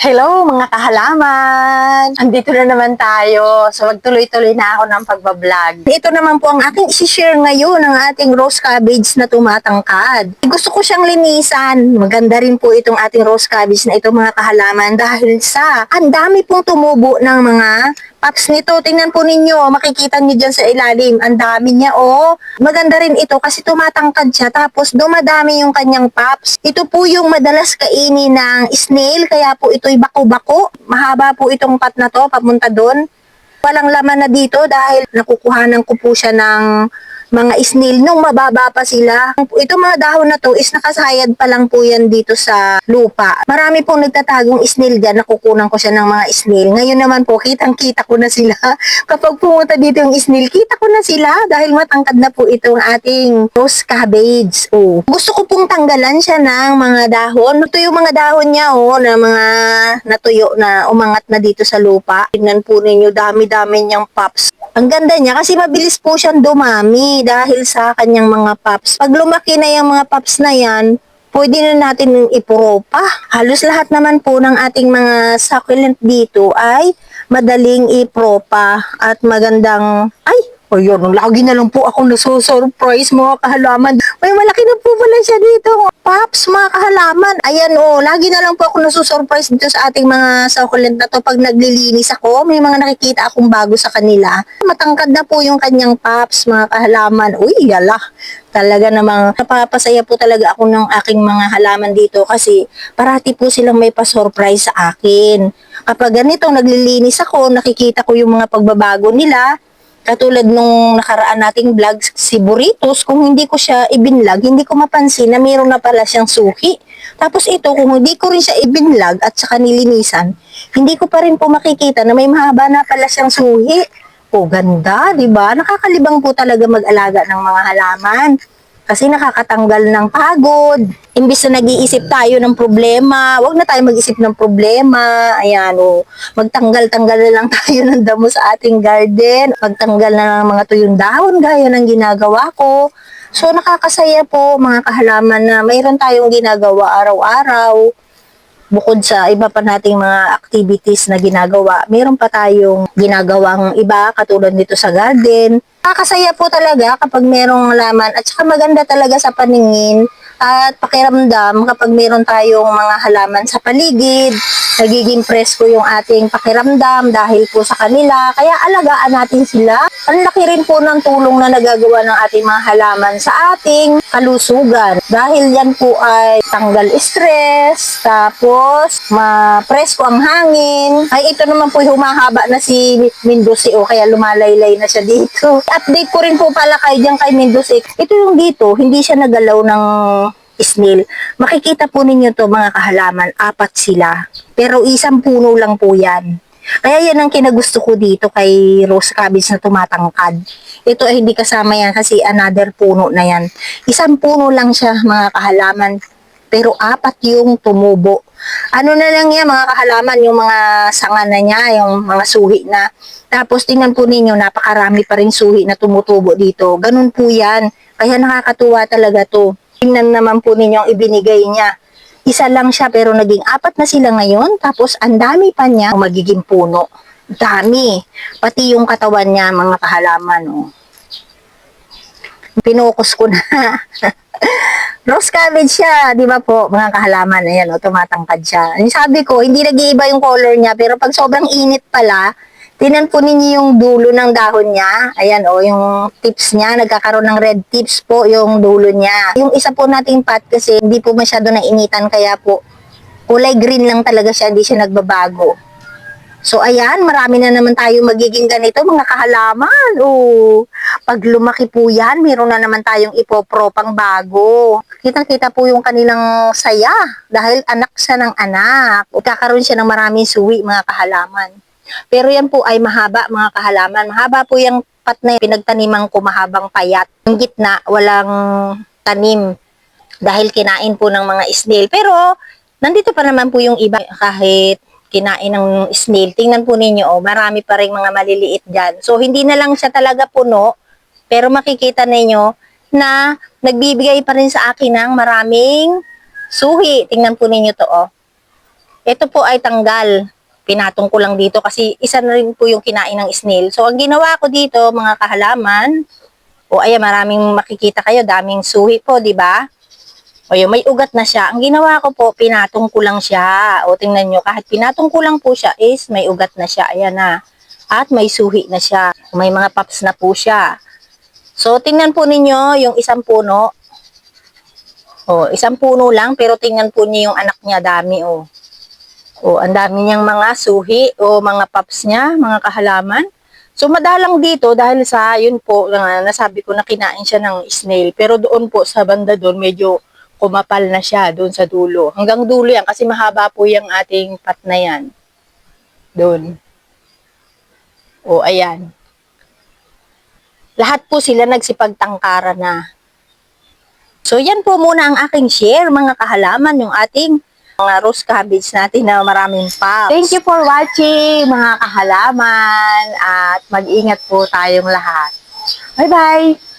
Hello mga kahalaman! Andito na naman tayo. So magtuloy-tuloy na ako ng pagbablog. Ito naman po ang aking isi-share ngayon ng ating rose cabbage na tumatangkad. Gusto ko siyang linisan. Maganda rin po itong ating rose cabbage na ito mga kahalaman dahil sa ang dami pong tumubo ng mga pops nito. Tingnan po ninyo, makikita niyo dyan sa ilalim. Ang dami niya, oh. Maganda rin ito kasi tumatangkad siya tapos dumadami yung kanyang pops. Ito po yung madalas kainin ng snail kaya po ito'y bako-bako. Mahaba po itong pot na to papunta doon. Walang laman na dito dahil nakukuhanan ko po siya ng mga snail nung mababa pa sila. Ito mga dahon na to is nakasayad pa lang po yan dito sa lupa. Marami pong nagtatagong snail dyan, nakukunan ko siya ng mga snail. Ngayon naman po, kitang-kita ko na sila. Kapag pumunta dito yung snail, kita ko na sila dahil matangkad na po itong ating rose cabbage. Oh. Gusto ko pong tanggalan siya ng mga dahon. Ito yung mga dahon niya, oh, na mga natuyo na umangat na dito sa lupa. Tignan po ninyo, dami-dami niyang pops. Ang ganda niya kasi mabilis po siyang dumami dahil sa kanyang mga pops. Pag lumaki na yung mga pops na yan, pwede na natin ipropa. Halos lahat naman po ng ating mga succulent dito ay madaling ipropa at magandang, ayun, lagi na lang po akong nasusurprise mga kahalaman. May malaki na po pala siya dito. Pops, mga kahalaman. Ayan lagi na lang po ako nasusurprise dito sa ating mga succulent na to. Pag naglilinis ako, may mga nakikita akong bago sa kanila. Matangkad na po yung kanyang pops, mga kahalaman. Uy, yala. Talaga namang napapasaya po talaga ako ng aking mga halaman dito kasi parati po silang may pa-surprise sa akin. Kapag ganito naglilinis ako, nakikita ko yung mga pagbabago nila. Katulad nung nakaraan nating vlog, si Burritos, kung hindi ko siya ibinlog, hindi ko mapansin na mayroon na pala siyang suki. Tapos ito, kung hindi ko rin siya ibinlog at saka nilinisan, hindi ko pa rin po makikita na may mahaba na pala siyang suhi. O, ganda, di ba? Nakakalibang po talaga mag-alaga ng mga halaman. Kasi nakakatanggal ng pagod. Imbis na nag-iisip tayo ng problema, wag na tayo mag-isip ng problema. Ayan, magtanggal-tanggal na lang tayo ng damo sa ating garden. Magtanggal na ng mga tuyong dahon, gaya ng ginagawa ko. So, nakakasaya po mga kahalaman na mayroon tayong ginagawa araw-araw. Bukod sa iba pa nating mga activities na ginagawa, meron pa tayong ginagawang iba katulad nito sa garden. Nakakasaya po talaga kapag merong laman at saka maganda talaga sa paningin at pakiramdam kapag meron tayong mga halaman sa paligid. Nagiging presko yung ating pakiramdam dahil po sa kanila. Kaya alagaan natin sila. Ang laki rin po ng tulong na nagagawa ng ating mga halaman sa ating kalusugan. Dahil yan po ay tanggal stress, tapos ma-presko ang hangin. Ay ito naman po humahaba na si Mendoza kaya lumalaylay na siya dito. Update ko rin po pala kay dyan kay Mendoza. Ito yung dito, hindi siya nagalaw ng snail. Makikita po ninyo to mga kahalaman, 4 sila. Pero isang puno lang po yan. Kaya yan ang kinagusto ko dito kay rose cabbage na tumatangkad. Ito ay hindi kasama yan kasi another puno na yan. Isang puno lang siya mga kahalaman. Pero 4 yung tumubo. Ano na lang yan mga kahalaman, yung mga sanga na niya, yung mga suhi na. Tapos tingnan po ninyo, napakarami pa rin suhi na tumutubo dito. Ganun po yan. Kaya nakakatuwa talaga to. Tingnan naman po ninyo ang ibinigay niya. Isa lang siya pero naging 4 na sila ngayon. Tapos ang dami pa niya magiging puno. Dami. Pati yung katawan niya mga kahalaman. Pinokus ko na. Rose cabbage siya, di ba po mga kahalaman. Ayan tumatangkad siya. Sabi ko, hindi nag-iiba yung color niya pero pag sobrang init pala, tinan po ninyo yung dulo ng dahon niya. Ayan yung tips niya. Nagkakaroon ng red tips po yung dulo niya. Yung isa po nating pot kasi hindi po masyado nainitan kaya po kulay green lang talaga siya. Hindi siya nagbabago. So ayan, marami na naman tayo magiging ganito mga kahalaman. Pag lumaki po yan, meron na naman tayong ipopropang bago. Kitang-kita po yung kanilang saya dahil anak siya ng anak. Kakaroon siya ng maraming suwi mga kahalaman. Pero yan po ay mahaba mga kahalaman. Mahaba po yung pat na pinagtaniman ko, mahabang payat. Yung gitna, walang tanim dahil kinain po ng mga snail. Pero nandito pa naman po yung iba kahit kinain ng snail. Tingnan po ninyo, marami pa rin mga maliliit dyan. So hindi na lang siya talaga puno, pero makikita ninyo na nagbibigay pa rin sa akin ng maraming suhi. Tingnan po ninyo to Ito po ay tanggal. Pinatong ko lang dito kasi isa na rin po yung kinain ng snail. So, ang ginawa ko dito, mga kahalaman, o ayan, maraming makikita kayo, daming suhi po, di ba? O yun, may ugat na siya. Ang ginawa ko po, pinatong ko lang siya. O tingnan nyo, kahit pinatong ko lang po siya is may ugat na siya. Ayan na. At may suhi na siya. May mga pups na po siya. So, tingnan po ninyo yung isang puno. O, isang puno lang, pero tingnan po niyo yung anak niya, dami o. O, ang dami niyang mga suhi o mga pups niya, mga kahalaman. So, madalang dito dahil sa, yun po, nasabi ko na kinain siya ng snail. Pero doon po, sa banda doon, medyo kumapal na siya doon sa dulo. Hanggang dulo yan, kasi mahaba po yung ating pat na yan. Doon. O, ayan. Lahat po sila nagsipagtangkara na. So, yan po muna ang aking share, mga kahalaman, yung ating mga rose cabbage natin na maraming pups. Thank you for watching, mga kahalaman, at mag-ingat po tayong lahat. Bye-bye!